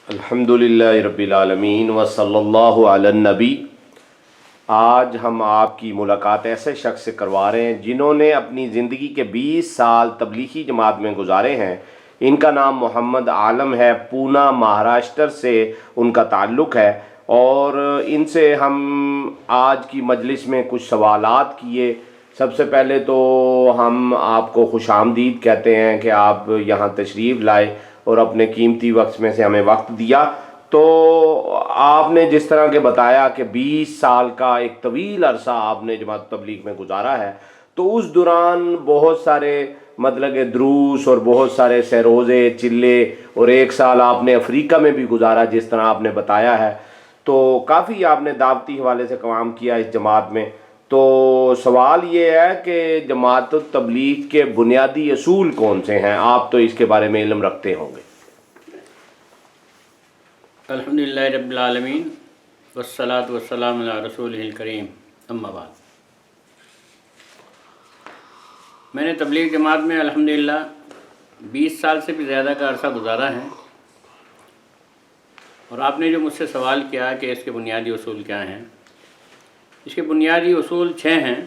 الحمدللہ رب العالمین وصلی اللہ علی النبی۔ آج ہم آپ کی ملاقات ایسے شخص سے کروا رہے ہیں جنہوں نے اپنی زندگی کے 20 سال تبلیغی جماعت میں گزارے ہیں۔ ان کا نام محمد عالم ہے، پونا مہاراشٹر سے ان کا تعلق ہے، اور ان سے ہم آج کی مجلس میں کچھ سوالات کیے۔ سب سے پہلے تو ہم آپ کو خوش آمدید کہتے ہیں کہ آپ یہاں تشریف لائے اور اپنے قیمتی وقت میں سے ہمیں وقت دیا۔ تو آپ نے جس طرح کے بتایا کہ 20 سال کا ایک طویل عرصہ آپ نے جماعت تبلیغ میں گزارا ہے، تو اس دوران بہت سارے مطلب دروس اور بہت سارے سیروزے چلے، اور 1 سال آپ نے افریقہ میں بھی گزارا جس طرح آپ نے بتایا ہے۔ تو کافی آپ نے دعوتی حوالے سے کام کیا اس جماعت میں۔ تو سوال یہ ہے کہ جماعت تبلیغ کے بنیادی اصول کون سے ہیں؟ آپ تو اس کے بارے میں علم رکھتے ہوں گے۔ الحمدللہ رب العالمین والصلاة والسلام علی رسولہ الکریم، اما بعد۔ میں نے تبلیغ جماعت میں الحمدللہ 20 سال سے بھی زیادہ کا عرصہ گزارا ہے، اور آپ نے جو مجھ سے سوال کیا کہ اس کے بنیادی اصول کیا ہیں، اس کے بنیادی اصول 6 ہیں۔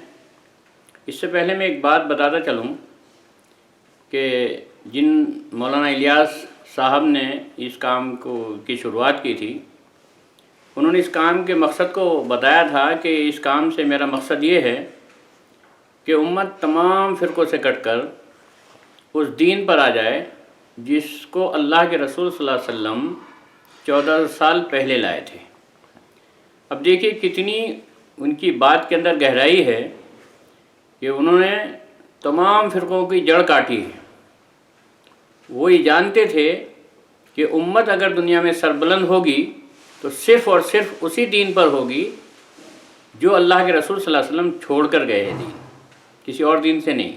اس سے پہلے میں ایک بات بتاتا چلوں کہ جن مولانا الیاس صاحب نے اس کام کی شروعات کی تھی، انہوں نے اس کام کے مقصد کو بتایا تھا کہ اس کام سے میرا مقصد یہ ہے کہ امت تمام فرقوں سے کٹ کر اس دین پر آ جائے جس کو اللہ کے رسول صلی اللہ علیہ وسلم 14 سال پہلے لائے تھے۔ اب دیکھیے کتنی ان کی بات کے اندر گہرائی ہے کہ انہوں نے تمام فرقوں کی جڑ کاٹی ہے۔ وہ یہ جانتے تھے کہ امت اگر دنیا میں سربلند ہوگی تو صرف اور صرف اسی دین پر ہوگی جو اللہ کے رسول صلی اللہ علیہ وسلم چھوڑ کر گئے ہیں، دین کسی اور دین سے نہیں،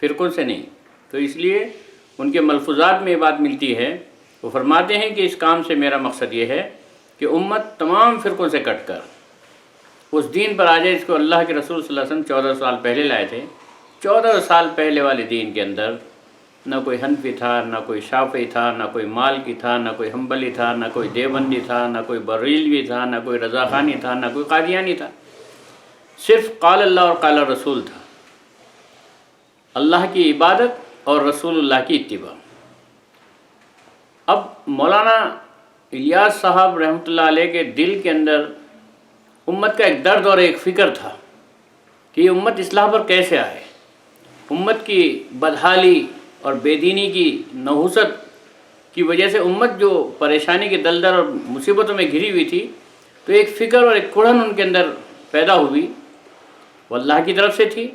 فرقوں سے نہیں۔ تو اس لیے ان کے ملفوظات میں یہ بات ملتی ہے، وہ فرماتے ہیں کہ اس کام سے میرا مقصد یہ ہے کہ امت تمام فرقوں سے کٹ کر اس دین پر آ جائے جس کو اللہ کے رسول صلی اللہ علیہ وسلم 14 سال پہلے لائے تھے۔ 14 سال پہلے والے دین کے اندر نہ کوئی حنفی تھا، نہ کوئی شافعی تھا، نہ کوئی مالکی تھا، نہ کوئی حنبلی تھا، نہ کوئی دیوبندی تھا، نہ کوئی بریلوی تھا، نہ کوئی رضا خانی تھا، نہ کوئی قادیانی تھا۔ صرف قال اللہ اور قال رسول تھا، اللہ کی عبادت اور رسول اللہ کی اتباع۔ اب مولانا الیاس صاحب رحمۃ اللہ علیہ کے دل کے اندر امت کا ایک درد اور ایک فکر تھا کہ یہ امت اصلاح پر کیسے آئے۔ امت کی بدحالی اور بے دینی کی نحوست کی وجہ سے امت جو پریشانی کے دلدل اور مصیبتوں میں گھری ہوئی تھی، تو ایک فکر اور ایک کڑھن ان کے اندر پیدا ہوئی، وہ اللہ کی طرف سے تھی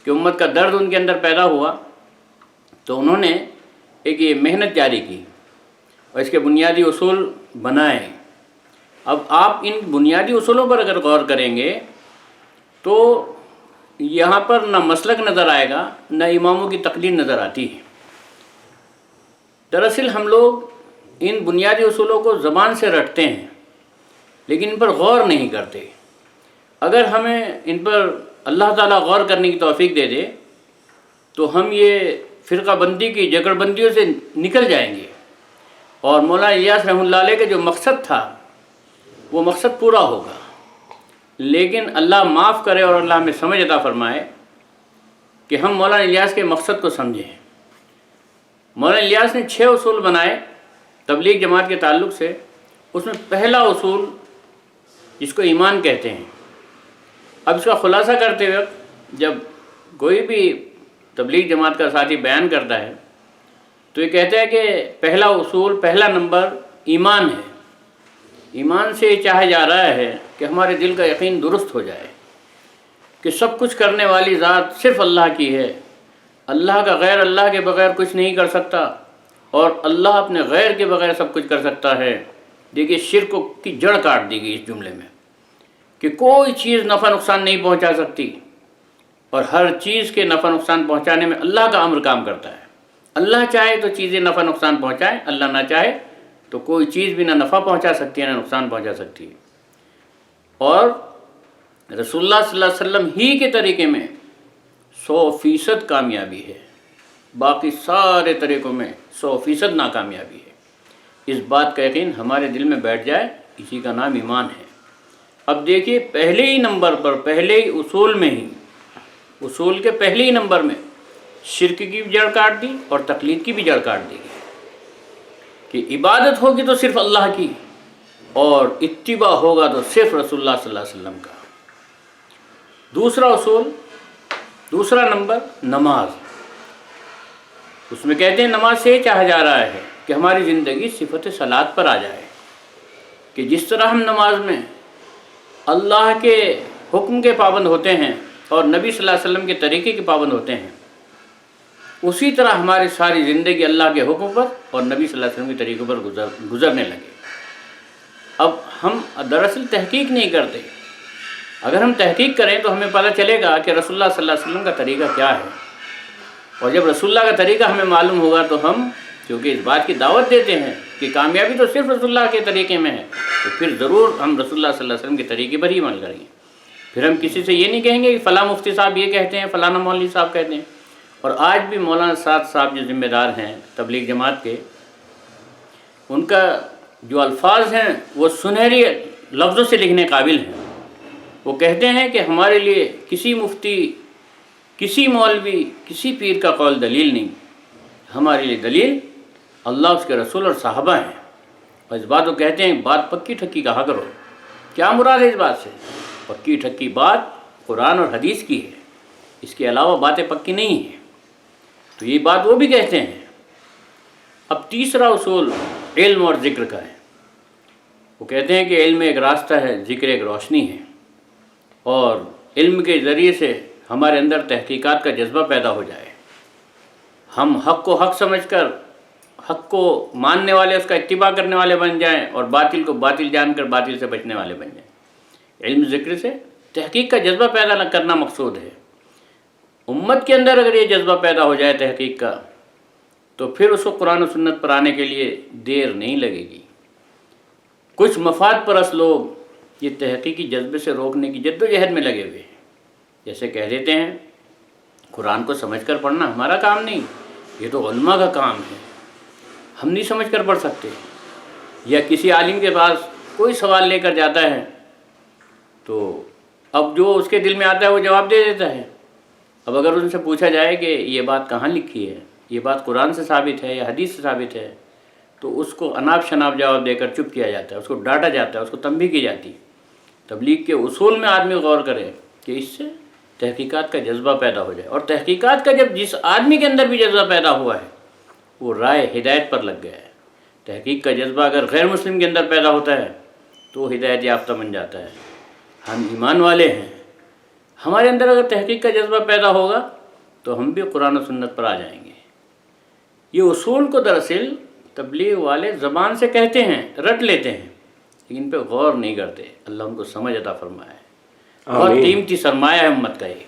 کہ امت کا درد ان کے اندر پیدا ہوا۔ تو انہوں نے ایک یہ محنت جاری کی اور اس کے بنیادی اصول بنائے۔ اب آپ ان بنیادی اصولوں پر اگر غور کریں گے تو یہاں پر نہ مسلک نظر آئے گا، نہ اماموں کی تقلید نظر آتی ہے۔ دراصل ہم لوگ ان بنیادی اصولوں کو زبان سے رٹتے ہیں لیکن ان پر غور نہیں کرتے۔ اگر ہمیں ان پر اللہ تعالیٰ غور کرنے کی توفیق دے دے تو ہم یہ فرقہ بندی کی جکڑ بندیوں سے نکل جائیں گے، اور مولانا الیاس رحمۃ اللہ علیہ کا جو مقصد تھا وہ مقصد پورا ہوگا۔ لیکن اللہ معاف کرے اور اللہ ہمیں سمجھ عطا فرمائے کہ ہم مولانا الیاس کے مقصد کو سمجھیں۔ مولانا الیاس نے 6 اصول بنائے تبلیغ جماعت کے تعلق سے۔ اس میں پہلا اصول جس کو ایمان کہتے ہیں۔ اب اس کا خلاصہ کرتے وقت جب کوئی بھی تبلیغ جماعت کا ساتھی بیان کرتا ہے تو یہ کہتا ہے کہ پہلا اصول، پہلا نمبر ایمان ہے۔ ایمان سے یہ چاہا جا رہا ہے کہ ہمارے دل کا یقین درست ہو جائے کہ سب کچھ کرنے والی ذات صرف اللہ کی ہے، اللہ کا غیر اللہ کے بغیر کچھ نہیں کر سکتا، اور اللہ اپنے غیر کے بغیر سب کچھ کر سکتا ہے۔ دیکھیے شرک کی جڑ کاٹ دی گئی اس جملے میں کہ کوئی چیز نفع نقصان نہیں پہنچا سکتی، اور ہر چیز کے نفع نقصان پہنچانے میں اللہ کا امر کام کرتا ہے۔ اللہ چاہے تو چیزیں نفع نقصان پہنچائے، اللہ نہ چاہے تو کوئی چیز بھی نہ نفع پہنچا سکتی ہے نہ نقصان پہنچا سکتی ہے۔ اور رسول اللہ صلی اللہ علیہ وسلم ہی کے طریقے میں 100% کامیابی ہے، باقی سارے طریقوں میں 100% ناکامیابی ہے۔ اس بات کا یقین ہمارے دل میں بیٹھ جائے، اسی کا نام ایمان ہے۔ اب دیکھیے پہلے ہی نمبر پر، پہلے ہی اصول میں ہی، اصول کے پہلے ہی نمبر میں شرک کی بھی جڑ کاٹ دی اور تقلید کی بھی جڑ کاٹ دی گئی کہ عبادت ہوگی تو صرف اللہ کی، اور اتباع ہوگا تو صرف رسول اللہ صلی اللہ علیہ وسلم کا۔ دوسرا اصول، دوسرا نمبر نماز، اس میں کہتے ہیں نماز سے یہ چاہا جا رہا ہے کہ ہماری زندگی صفت صلاۃ پر آ جائے، کہ جس طرح ہم نماز میں اللہ کے حکم کے پابند ہوتے ہیں اور نبی صلی اللہ علیہ وسلم کے طریقے کے پابند ہوتے ہیں، اسی طرح ہماری ساری زندگی اللہ کے حکم پر اور نبی صلی اللہ علیہ وسلم کے طریقوں پر گزرنے لگے۔ اب ہم دراصل تحقیق نہیں کرتے، اگر ہم تحقیق کریں تو ہمیں پتہ چلے گا کہ رسول اللہ صلی اللہ علیہ وسلم کا طریقہ کیا ہے، اور جب رسول اللہ کا طریقہ ہمیں معلوم ہوگا تو ہم کیونکہ اس بات کی دعوت دیتے ہیں کہ کامیابی تو صرف رسول اللہ کے طریقے میں ہے، تو پھر ضرور ہم رسول اللہ صلی اللہ علیہ وسلم کے طریقے پر ہی عمل کریں گے۔ پھر ہم کسی سے یہ نہیں کہیں گے کہ فلاں مفتی صاحب یہ کہتے ہیں، فلانا مولوی صاحب کہتے ہیں۔ اور آج بھی مولانا سعد صاحب جو ذمہ دار ہیں تبلیغ جماعت کے، ان کا جو الفاظ ہیں وہ سنہری لفظوں سے لکھنے قابل ہیں۔ وہ کہتے ہیں کہ ہمارے لیے کسی مفتی، کسی مولوی، کسی پیر کا قول دلیل نہیں، ہمارے لیے دلیل اللہ، اس کے رسول اور صحابہ ہیں۔ اور اس بات کو کہتے ہیں بات پکی ٹھکی کہا کرو۔ کیا مراد ہے اس بات سے؟ پکی ٹھکی بات قرآن اور حدیث کی ہے، اس کے علاوہ باتیں پکی نہیں ہیں۔ تو یہ بات وہ بھی کہتے ہیں۔ اب تیسرا اصول علم اور ذکر کا ہے۔ وہ کہتے ہیں کہ علم ایک راستہ ہے، ذکر ایک روشنی ہے، اور علم کے ذریعے سے ہمارے اندر تحقیقات کا جذبہ پیدا ہو جائے، ہم حق کو حق سمجھ کر حق کو ماننے والے، اس کا اتباع کرنے والے بن جائیں، اور باطل کو باطل جان کر باطل سے بچنے والے بن جائیں۔ علم ذکر سے تحقیق کا جذبہ پیدا کرنا مقصود ہے۔ امت کے اندر اگر یہ جذبہ پیدا ہو جائے تحقیق کا، تو پھر اس کو قرآن و سنت پر آنے کے لیے دیر نہیں لگے گی۔ کچھ مفاد پرست لوگ یہ تحقیقی جذبے سے روکنے کی جد و جہد میں لگے ہوئے ہیں، جیسے کہہ دیتے ہیں قرآن کو سمجھ کر پڑھنا ہمارا کام نہیں، یہ تو علماء کا کام ہے، ہم نہیں سمجھ کر پڑھ سکتے۔ یا کسی عالم کے پاس کوئی سوال لے کر جاتا ہے تو اب جو اس کے دل میں آتا ہے وہ جواب دے دیتا ہے۔ اب اگر ان سے پوچھا جائے کہ یہ بات کہاں لکھی ہے، یہ بات قرآن سے ثابت ہے یا حدیث سے ثابت ہے، تو اس کو اناپ شناپ جواب دے کر چپ کیا جاتا ہے، اس کو ڈانٹا جاتا ہے، اس کو تنبیہ کی جاتی ہے۔ تبلیغ کے اصول میں آدمی غور کرے کہ اس سے تحقیقات کا جذبہ پیدا ہو جائے، اور تحقیقات کا جب جس آدمی کے اندر بھی جذبہ پیدا ہوا ہے وہ رائے ہدایت پر لگ گیا ہے۔ تحقیق کا جذبہ اگر غیر مسلم کے اندر پیدا ہوتا ہے تو وہ ہدایت یافتہ بن جاتا ہے۔ ہم ایمان والے ہیں، ہمارے اندر اگر تحقیق کا جذبہ پیدا ہوگا تو ہم بھی قرآن و سنت پر آ جائیں گے۔ یہ اصول کو دراصل تبلیغ والے زبان سے کہتے ہیں، رٹ لیتے ہیں، لیکن ان پہ غور نہیں کرتے۔ اللہ ان کو سمجھ عطا فرمائے۔ بہت قیمتی سرمایہ ہے امت کا یہ،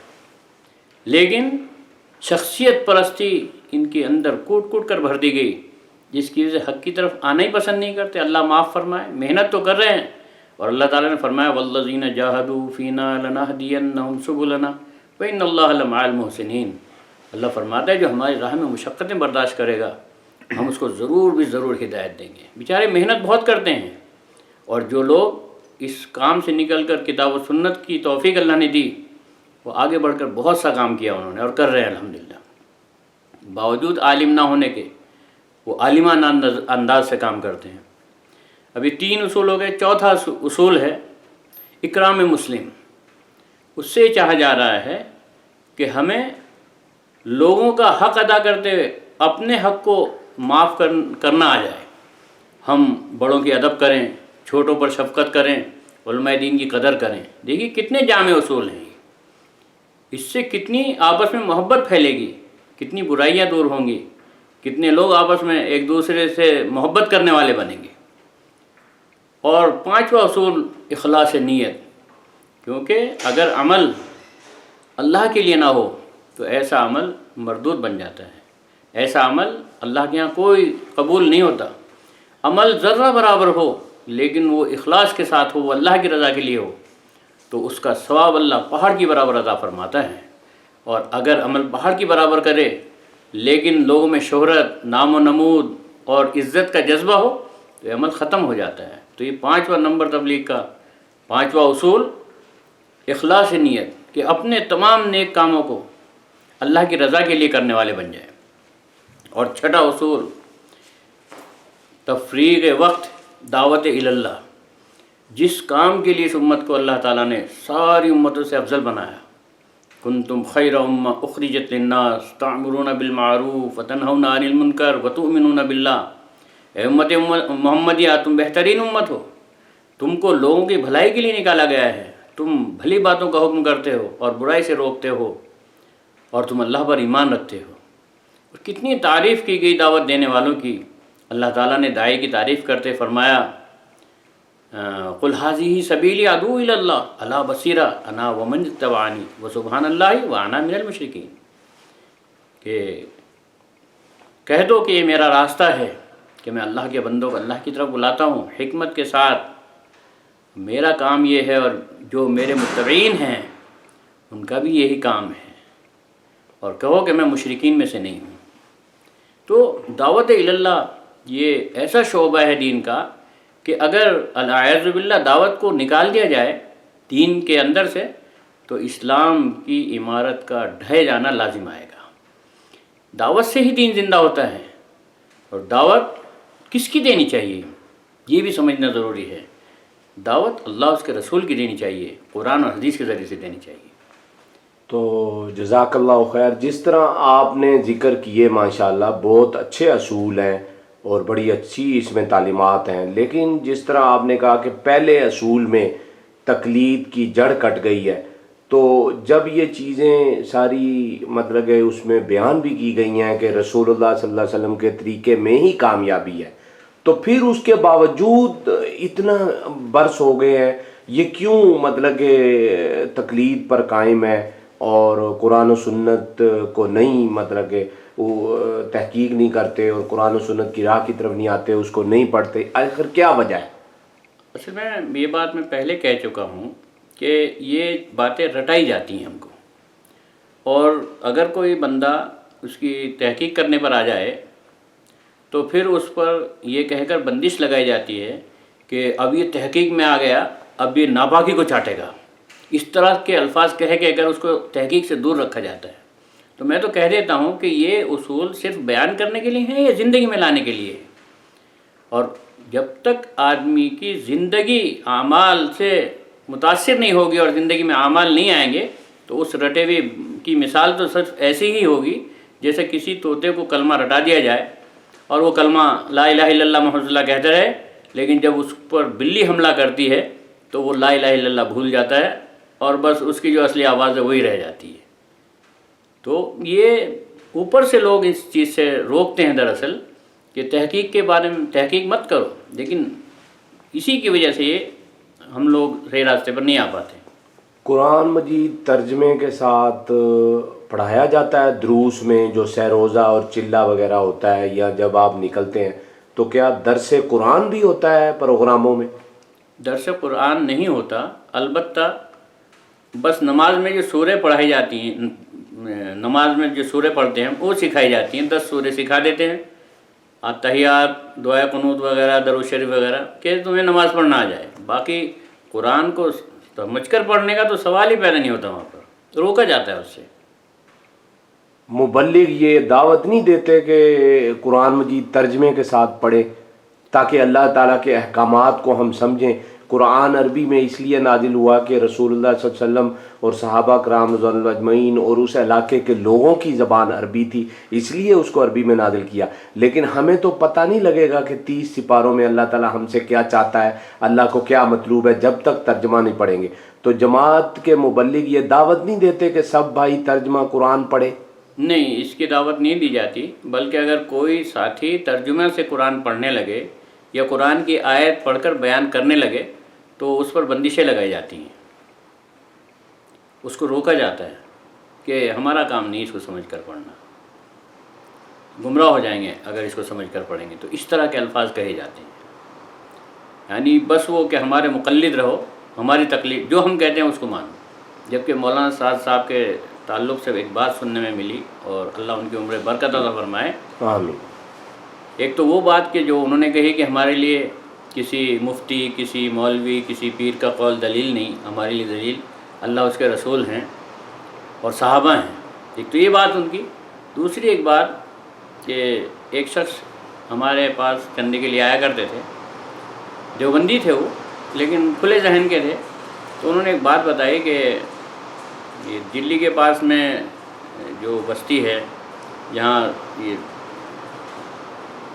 لیکن شخصیت پرستی ان کے اندر کوٹ کوٹ کر بھر دی گئی، جس کی وجہ سے حق کی طرف آنا ہی پسند نہیں کرتے۔ اللہ معاف فرمائے۔ محنت تو کر رہے ہیں، اور اللہ تعالیٰ نے فرمایا والذین جاہدوا فینا لنہدینہم سبلنا وان اللہ لمع المحسنین۔ اللہ فرماتا ہے جو ہماری راہ میں مشقتیں برداشت کرے گا ہم اس کو ضرور بھی ضرور ہدایت دیں گے۔ بیچارے محنت بہت کرتے ہیں، اور جو لوگ اس کام سے نکل کر کتاب و سنت کی توفیق اللہ نے دی، وہ آگے بڑھ کر بہت سا کام کیا انہوں نے اور کر رہے ہیں الحمدللہ۔ باوجود عالم نہ ہونے کے وہ عالمانہ انداز سے کام کرتے ہیں۔ ابھی 3 اصول ہو گئے، چوتھا اصول ہے اکرام مسلم۔ اس سے چاہا جا رہا ہے کہ ہمیں لوگوں کا حق ادا کرتے ہوئے اپنے حق کو معاف کرنا آ جائے۔ ہم بڑوں کی ادب کریں، چھوٹوں پر شفقت کریں، علماء دین کی قدر کریں۔ دیکھیے کتنے جامع اصول ہیں، اس سے کتنی آپس میں محبت پھیلے گی، کتنی برائیاں دور ہوں گی، کتنے لوگ آپس میں ایک دوسرے سے محبت کرنے والے بنیں گے۔ اور 5واں اصول اخلاص نیت، کیونکہ اگر عمل اللہ کے لیے نہ ہو تو ایسا عمل مردود بن جاتا ہے، ایسا عمل اللہ کے ہاں کوئی قبول نہیں ہوتا۔ عمل ذرہ برابر ہو لیکن وہ اخلاص کے ساتھ ہو، وہ اللہ کی رضا کے لیے ہو، تو اس کا ثواب اللہ پہاڑ کی برابر عطا فرماتا ہے۔ اور اگر عمل پہاڑ کی برابر کرے لیکن لوگوں میں شہرت، نام و نمود اور عزت کا جذبہ ہو تو یہ عمل ختم ہو جاتا ہے. تو یہ 5واں نمبر تبلیغ کا 5واں اصول اخلاص نیت، کہ اپنے تمام نیک کاموں کو اللہ کی رضا کے لیے کرنے والے بن جائیں. اور 6واں اصول تفریغ وقت دعوت اللہ. جس کام کے لیے اس امت کو اللہ تعالیٰ نے ساری امتوں سے افضل بنایا، کنتم خیر امہ اخرجت للناس تعمرون بالمعروف وتنہون عن المنکر وتؤمنون باللہ. اے امت محمدیہ، تم بہترین امت ہو، تم کو لوگوں کی بھلائی کے لیے نکالا گیا ہے. تم بھلی باتوں کا حکم کرتے ہو اور برائی سے روکتے ہو، اور تم اللہ پر ایمان رکھتے ہو. اور کتنی تعریف کی گئی دعوت دینے والوں کی. اللہ تعالیٰ نے داعی کی تعریف کرتے فرمایا قل ھذہ سبیلی ادعو الی اللہ علی بصیرہ انا ومن اتبعنی وسبحان اللہ وانا من المشرکین. کہ کہہ دو کہ یہ میرا راستہ ہے، کہ میں اللہ کے بندوں کو اللہ کی طرف بلاتا ہوں حکمت کے ساتھ. میرا کام یہ ہے، اور جو میرے متبعین ہیں ان کا بھی یہی کام ہے. اور کہو کہ میں مشرکین میں سے نہیں ہوں. تو دعوت اللہ یہ ایسا شعبہ ہے دین کا کہ اگر اعوذ باللہ دعوت کو نکال دیا جائے دین کے اندر سے، تو اسلام کی عمارت کا ڈھہ جانا لازم آئے گا. دعوت سے ہی دین زندہ ہوتا ہے. اور دعوت کس کی دینی چاہیے یہ بھی سمجھنا ضروری ہے. دعوت اللہ اس کے رسول کی دینی چاہیے، قرآن اور حدیث کے ذریعے سے دینی چاہیے. تو جزاک اللہ خیر. جس طرح آپ نے ذکر کیے ماشاءاللہ بہت اچھے اصول ہیں اور بڑی اچھی اس میں تعلیمات ہیں، لیکن جس طرح آپ نے کہا کہ پہلے اصول میں تقلید کی جڑ کٹ گئی ہے، تو جب یہ چیزیں ساری مطلب کہ اس میں بیان بھی کی گئی ہیں کہ رسول اللہ صلی اللہ علیہ وسلم کے طریقے میں ہی کامیابی ہے، تو پھر اس کے باوجود اتنا برس ہو گئے ہیں، یہ کیوں مطلب کہ تقلید پر قائم ہے اور قرآن و سنت کو نہیں مطلب کہ وہ تحقیق نہیں کرتے اور قرآن و سنت کی راہ کی طرف نہیں آتے، اس کو نہیں پڑھتے؟ آخر کیا وجہ ہے؟ اصل میں یہ بات میں پہلے کہہ چکا ہوں کہ یہ باتیں رٹائی جاتی ہیں ہم کو. اور اگر کوئی بندہ اس کی تحقیق کرنے پر آ جائے تو پھر اس پر یہ کہہ کر بندش لگائی جاتی ہے کہ اب یہ تحقیق میں آ گیا، اب یہ ناپاکی کو چاٹے گا. اس طرح کے الفاظ کہہ کے اگر اس کو تحقیق سے دور رکھا جاتا ہے، تو میں تو کہہ دیتا ہوں کہ یہ اصول صرف بیان کرنے کے لیے ہیں یا زندگی میں لانے کے لیے. اور جب تک آدمی کی زندگی اعمال سے متاثر نہیں ہوگی اور زندگی میں اعمال نہیں آئیں گے، تو اس رٹے ہوئے کی مثال تو صرف ایسی ہی ہوگی جیسے کسی طوطے کو کلمہ رٹا دیا جائے اور وہ کلمہ لا الہ الا اللہ محمد رسول اللہ کہتا رہے، لیکن جب اس پر بلی حملہ کرتی ہے تو وہ لا الہ الا اللہ بھول جاتا ہے اور بس اس کی جو اصلی آواز ہے وہی رہ جاتی ہے. تو یہ اوپر سے لوگ اس چیز سے روکتے ہیں دراصل کہ تحقیق کے بارے میں تحقیق مت کرو، لیکن اسی کی وجہ سے یہ ہم لوگ صحیح راستے پر نہیں آ پاتے. قرآن مجید ترجمے کے ساتھ پڑھایا جاتا ہے دروس میں جو سہ روزہ اور چلہ وغیرہ ہوتا ہے، یا جب آپ نکلتے ہیں تو کیا درس قرآن بھی ہوتا ہے پروگراموں میں؟ درس قرآن نہیں ہوتا، البتہ بس نماز میں جو سوریں پڑھائی جاتی ہیں، نماز میں جو سوریں پڑھتے ہیں وہ سکھائی جاتی ہیں. 10 سوریں سکھا دیتے ہیں، تحیات، دعائے قنوت وغیرہ، درود شریف وغیرہ، کہ تمہیں نماز پڑھنا آ جائے. باقی قرآن کو سمجھ کر پڑھنے کا تو سوال ہی پیدا نہیں ہوتا، وہاں پر روکا جاتا ہے اس سے. مبلغ یہ دعوت نہیں دیتے کہ قرآن مجید ترجمے کے ساتھ پڑھے تاکہ اللہ تعالیٰ کے احکامات کو ہم سمجھیں؟ قرآن عربی میں اس لیے نازل ہوا کہ رسول اللہ صلی اللہ علیہ وسلم اور صحابہ کرام رضوان اللہ اجمعین اور اس علاقے کے لوگوں کی زبان عربی تھی، اس لیے اس کو عربی میں نازل کیا. لیکن ہمیں تو پتہ نہیں لگے گا کہ 30 سپاروں میں اللہ تعالیٰ ہم سے کیا چاہتا ہے، اللہ کو کیا مطلوب ہے، جب تک ترجمہ نہیں پڑھیں گے. تو جماعت کے مبلغ یہ دعوت نہیں دیتے کہ سب بھائی ترجمہ قرآن پڑھے؟ نہیں، اس کی دعوت نہیں دی جاتی، بلکہ اگر کوئی ساتھی ترجمہ سے قرآن پڑھنے لگے یا قرآن کی آیت پڑھ کر بیان کرنے لگے تو اس پر بندشیں لگائی جاتی ہیں، اس کو روکا جاتا ہے کہ ہمارا کام نہیں اس کو سمجھ کر پڑھنا، گمراہ ہو جائیں گے اگر اس کو سمجھ کر پڑھیں گے. تو اس طرح کے الفاظ کہے جاتے ہیں، یعنی بس وہ کہ ہمارے مقلد رہو، ہماری تقلید، جو ہم کہتے ہیں اس کو مانو. جبکہ مولانا سعد صاحب کے تعلق سے ایک بات سننے میں ملی، اور اللہ ان کی عمر برکت عطا فرمائے، ایک تو وہ بات کہ جو انہوں نے کہی کہ ہمارے لیے کسی مفتی، کسی مولوی، کسی پیر کا قول دلیل نہیں، ہمارے لیے دلیل اللہ اس کے رسول ہیں اور صحابہ ہیں. ایک تو یہ بات ان کی. دوسری ایک بات کہ ایک شخص ہمارے پاس چندے کے لیے آیا کرتے تھے، دیوبندی تھے وہ لیکن کھلے ذہن کے تھے. تو انہوں نے ایک بات بتائی کہ یہ دلی کے پاس میں جو بستی ہے جہاں یہ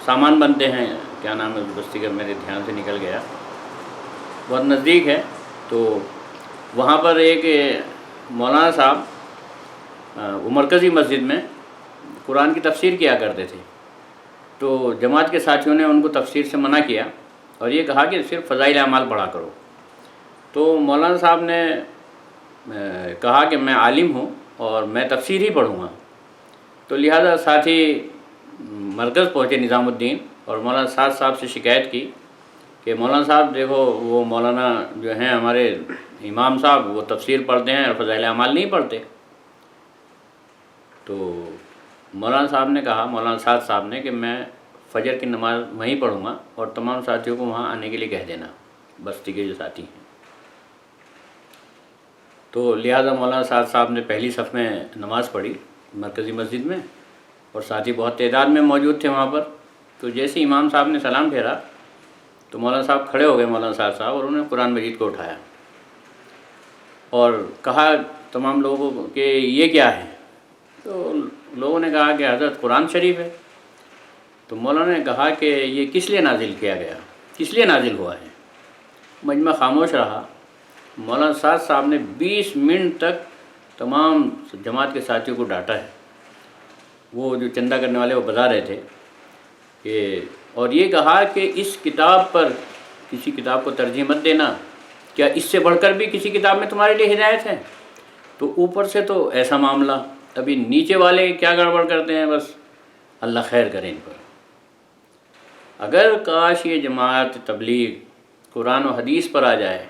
سامان بنتے ہیں، کیا نام ہے اس بستی کا، میرے دھیان سے نکل گیا، بہت نزدیک ہے. تو وہاں پر ایک مولانا صاحب وہ مرکزی مسجد میں قرآن کی تفسیر کیا کرتے تھے. تو جماعت کے ساتھیوں نے ان کو تفسیر سے منع کیا اور یہ کہا کہ صرف فضائل اعمال پڑھا کرو. تو مولانا صاحب نے کہا کہ میں عالم ہوں اور میں تفسیر ہی پڑھوں گا. تو لہذا ساتھی مرکز پہنچے نظام الدین اور مولانا سعد صاحب سے شکایت کی کہ مولانا صاحب دیکھو وہ مولانا جو ہیں ہمارے امام صاحب وہ تفسیر پڑھتے ہیں اور فضائل اعمال نہیں پڑھتے. تو مولانا صاحب نے کہا، مولانا سعد صاحب نے، کہ میں فجر کی نماز وہیں پڑھوں گا اور تمام ساتھیوں کو وہاں آنے کے لیے کہہ دینا، بستی کے جو ساتھی ہیں. تو لہٰذا مولانا سعد صاحب نے پہلی صف میں نماز پڑھی مرکزی مسجد میں اور ساتھی بہت تعداد میں موجود تھے وہاں پر. تو جیسے امام صاحب نے سلام پھیرا تو مولانا صاحب کھڑے ہو گئے، مولانا سعد صاحب، اور انہوں نے قرآن مجید کو اٹھایا اور کہا تمام لوگوں کو کہ یہ کیا ہے. تو لوگوں نے کہا کہ حضرت قرآن شریف ہے. تو مولانا نے کہا کہ یہ کس لیے نازل کیا گیا، کس لیے نازل ہوا ہے. مجمع خاموش رہا. مولانا سعد صاحب نے 20 منٹ تک تمام جماعت کے ساتھیوں کو ڈانٹا ہے. وہ جو چندہ کرنے والے وہ بتا رہے تھے کہ، اور یہ کہا کہ اس کتاب پر کسی کتاب کو ترجیح مت دینا، کیا اس سے بڑھ کر بھی کسی کتاب میں تمہارے لیے ہدایت ہے. تو اوپر سے تو ایسا معاملہ، ابھی نیچے والے کیا گڑبڑ کرتے ہیں، بس اللہ خیر کرے ان پر. اگر کاش یہ جماعت تبلیغ قرآن و حدیث پر آ جائے،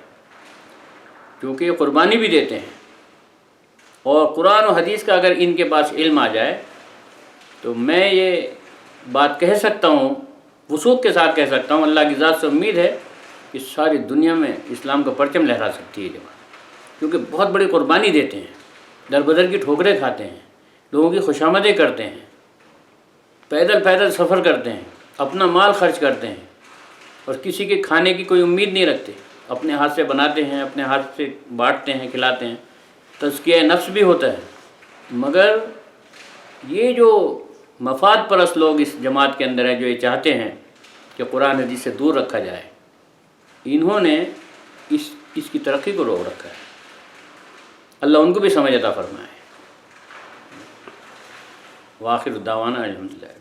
کیونکہ یہ قربانی بھی دیتے ہیں، اور قرآن و حدیث کا اگر ان کے پاس علم آ جائے تو میں یہ بات کہہ سکتا ہوں، وثوق کے ساتھ کہہ سکتا ہوں، اللہ کی ذات سے امید ہے کہ ساری دنیا میں اسلام کا پرچم لہرا سکتی ہے جماعت. کیونکہ بہت بڑی قربانی دیتے ہیں، در بدر کی ٹھوکریں کھاتے ہیں، لوگوں کی خوشامدیں کرتے ہیں، پیدل سفر کرتے ہیں، اپنا مال خرچ کرتے ہیں اور کسی کے کھانے کی کوئی امید نہیں رکھتے. اپنے ہاتھ سے بناتے ہیں، اپنے ہاتھ سے بانٹتے ہیں، کھلاتے ہیں. تزکیہ نفس بھی ہوتا ہے. مگر یہ جو مفاد پرست لوگ اس جماعت کے اندر ہیں، جو یہ چاہتے ہیں کہ قرآن حدیث سے دور رکھا جائے، انہوں نے اس کی ترقی کو روک رکھا ہے. اللہ ان کو بھی سمجھ عطا فرمائے. وآخر دعوانا الحمدللہ.